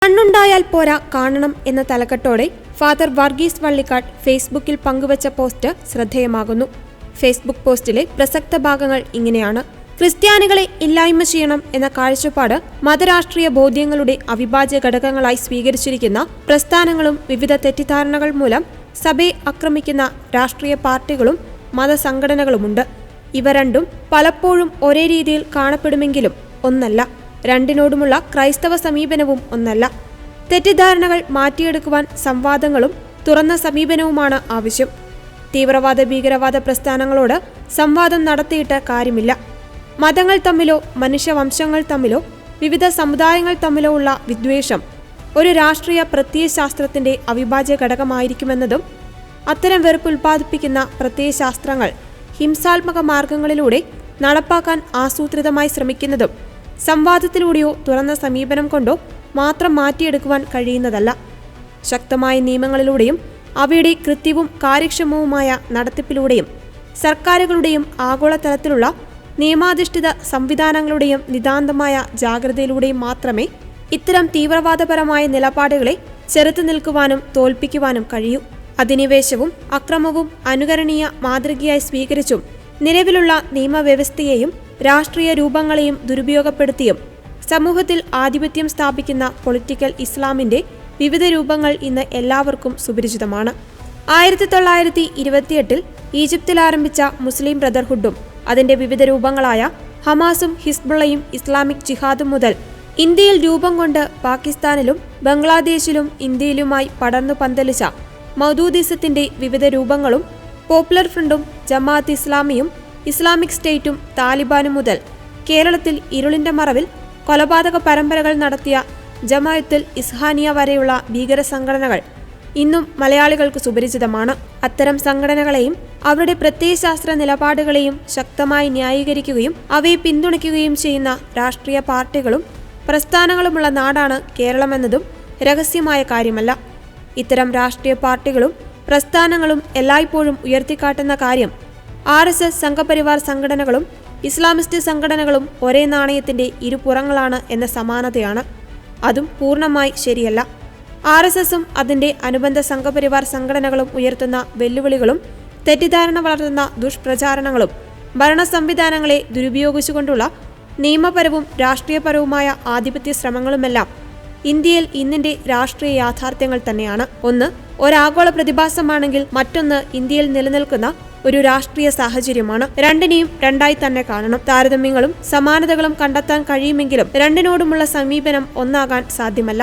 കണ്ണുണ്ടായാൽ പോരാ കാണണം എന്ന തലക്കെട്ടോടെ ഫാദർ വർഗീസ് വള്ളിക്കാട് ഫേസ്ബുക്കിൽ പങ്കുവച്ച പോസ്റ്റ് ശ്രദ്ധേയമാകുന്നു. ഫേസ്ബുക്ക് പോസ്റ്റിലെ പ്രസക്ത ഭാഗങ്ങൾ ഇങ്ങനെയാണ്. ക്രിസ്ത്യാനികളെ ഇല്ലായ്മ ചെയ്യണം എന്ന കാഴ്ചപ്പാട് മതരാഷ്ട്രീയ ബോധ്യങ്ങളുടെ അവിഭാജ്യ ഘടകങ്ങളായി സ്വീകരിച്ചിരിക്കുന്ന പ്രസ്ഥാനങ്ങളും വിവിധ തെറ്റിദ്ധാരണകൾ മൂലം സഭയെ ആക്രമിക്കുന്ന രാഷ്ട്രീയ പാർട്ടികളും മതസംഘടനകളുമുണ്ട്. ഇവ രണ്ടും പലപ്പോഴും ഒരേ രീതിയിൽ കാണപ്പെടുമെങ്കിലും ഒന്നല്ല. രണ്ടിനോടുമുള്ള ക്രൈസ്തവ സമീപനവും ഒന്നല്ല. തെറ്റിദ്ധാരണകൾ മാറ്റിയെടുക്കുവാൻ സംവാദങ്ങളും തുറന്ന സമീപനവുമാണ് ആവശ്യം. തീവ്രവാദ ഭീകരവാദ പ്രസ്ഥാനങ്ങളോട് സംവാദം നടത്തിയിട്ട് കാര്യമില്ല. മതങ്ങൾ തമ്മിലോ മനുഷ്യവംശങ്ങൾ തമ്മിലോ വിവിധ സമുദായങ്ങൾ തമ്മിലോ ഉള്ള വിദ്വേഷം ഒരു രാഷ്ട്രീയ പ്രത്യയശാസ്ത്രത്തിന്റെ അവിഭാജ്യ ഘടകമായിരിക്കുമെന്നതും അത്തരം വെറുപ്പ് ഉൽപ്പാദിപ്പിക്കുന്ന പ്രത്യയശാസ്ത്രങ്ങൾ ഹിംസാത്മക മാർഗങ്ങളിലൂടെ നടപ്പാക്കാൻ ആസൂത്രിതമായി ശ്രമിക്കുന്നതും സംവാദത്തിലൂടെയോ തുറന്ന സമീപനം കൊണ്ടോ മാത്രം മാറ്റിയെടുക്കുവാൻ കഴിയുന്നതല്ല. ശക്തമായ നിയമങ്ങളിലൂടെയും അവയുടെ കൃത്യവും കാര്യക്ഷമവുമായ നടത്തിപ്പിലൂടെയും സർക്കാരുകളുടെയും ആഗോളതലത്തിലുള്ള നിയമാധിഷ്ഠിത സംവിധാനങ്ങളുടെയും നിതാന്തമായ ജാഗ്രതയിലൂടെയും മാത്രമേ ഇത്തരം തീവ്രവാദപരമായ നിലപാടുകളെ ചെറുത്തു നിൽക്കുവാനും തോൽപ്പിക്കുവാനും കഴിയൂ. അധിനിവേശവും അക്രമവും അനുകരണീയ മാതൃകയായി സ്വീകരിച്ചും നിലവിലുള്ള നിയമവ്യവസ്ഥയെയും രാഷ്ട്രീയ രൂപങ്ങളെയും ദുരുപയോഗപ്പെടുത്തിയും സമൂഹത്തിൽ ആധിപത്യം സ്ഥാപിക്കുന്ന പൊളിറ്റിക്കൽ ഇസ്ലാമിന്റെ വിവിധ രൂപങ്ങൾ ഇന്ന് എല്ലാവർക്കും സുപരിചിതമാണ്. 1928 ഈജിപ്തിൽ ആരംഭിച്ച മുസ്ലിം ബ്രദർഹുഡും അതിന്റെ വിവിധ രൂപങ്ങളായ ഹമാസും ഹിസ്ബുള്ളയും ഇസ്ലാമിക് ജിഹാദും മുതൽ ഇന്ത്യയിൽ രൂപം കൊണ്ട് പാകിസ്ഥാനിലും ബംഗ്ലാദേശിലും ഇന്ത്യയിലുമായി പടർന്നു പന്തലിച്ച മൗദൂദിസത്തിന്റെ വിവിധ രൂപങ്ങളും പോപ്പുലർ ഫ്രണ്ടും ജമാഅത്ത് ഇസ്ലാമിയും ഇസ്ലാമിക് സ്റ്റേറ്റും താലിബാനും മുതൽ കേരളത്തിൽ ഇരുളിന്റെ മറവിൽ കൊലപാതക പരമ്പരകൾ നടത്തിയ ജമാഅത്തുൽ ഇസ്ഹാനിയ വരെയുള്ള ഭീകര സംഘടനകൾ ഇന്നും മലയാളികൾക്ക് സുപരിചിതമാണ്. അത്തരം സംഘടനകളെയും അവരുടെ പ്രത്യയശാസ്ത്ര നിലപാടുകളെയും ശക്തമായി ന്യായീകരിക്കുകയും അവയെ പിന്തുണയ്ക്കുകയും ചെയ്യുന്ന രാഷ്ട്രീയ പാർട്ടികളും പ്രസ്ഥാനങ്ങളുമുള്ള നാടാണ് കേരളമെന്നതും രഹസ്യമായ കാര്യമല്ല. ഇത്തരം രാഷ്ട്രീയ പാർട്ടികളും പ്രസ്ഥാനങ്ങളും എല്ലായ്പ്പോഴും ഉയർത്തിക്കാട്ടുന്ന കാര്യം RSS സംഘപരിവാർ സംഘടനകളും ഇസ്ലാമിസ്റ്റ് സംഘടനകളും ഒരേ നാണയത്തിന്റെ ഇരുപുറങ്ങളാണ് എന്ന സമാനതയാണ്. അതും പൂർണ്ണമായി ശരിയല്ല. RSSും അതിന്റെ അനുബന്ധ സംഘപരിവാർ സംഘടനകളും ഉയർത്തുന്ന വെല്ലുവിളികളും തെറ്റിദ്ധാരണ വളർത്തുന്ന ദുഷ്പ്രചാരണങ്ങളും ഭരണ സംവിധാനങ്ങളെ ദുരുപയോഗിച്ചുകൊണ്ടുള്ള നിയമപരവും രാഷ്ട്രീയപരവുമായ ആധിപത്യ ശ്രമങ്ങളുമെല്ലാം ഇന്ത്യയിൽ ഇന്നിന്റെ രാഷ്ട്രീയ യാഥാർത്ഥ്യങ്ങൾ തന്നെയാണ്. ഒന്ന് ഒരാഗോള പ്രതിഭാസമാണെങ്കിൽ മറ്റൊന്ന് ഇന്ത്യയിൽ നിലനിൽക്കുന്ന ഒരു രാഷ്ട്രീയ സാഹചര്യമാണ്. രണ്ടിനെയും രണ്ടായി തന്നെ കാണണം. താരതമ്യങ്ങളും സമാനതകളും കണ്ടെത്താൻ കഴിയുമെങ്കിലും രണ്ടിനോടുമുള്ള സമീപനം ഒന്നാകാൻ സാധ്യമല്ല.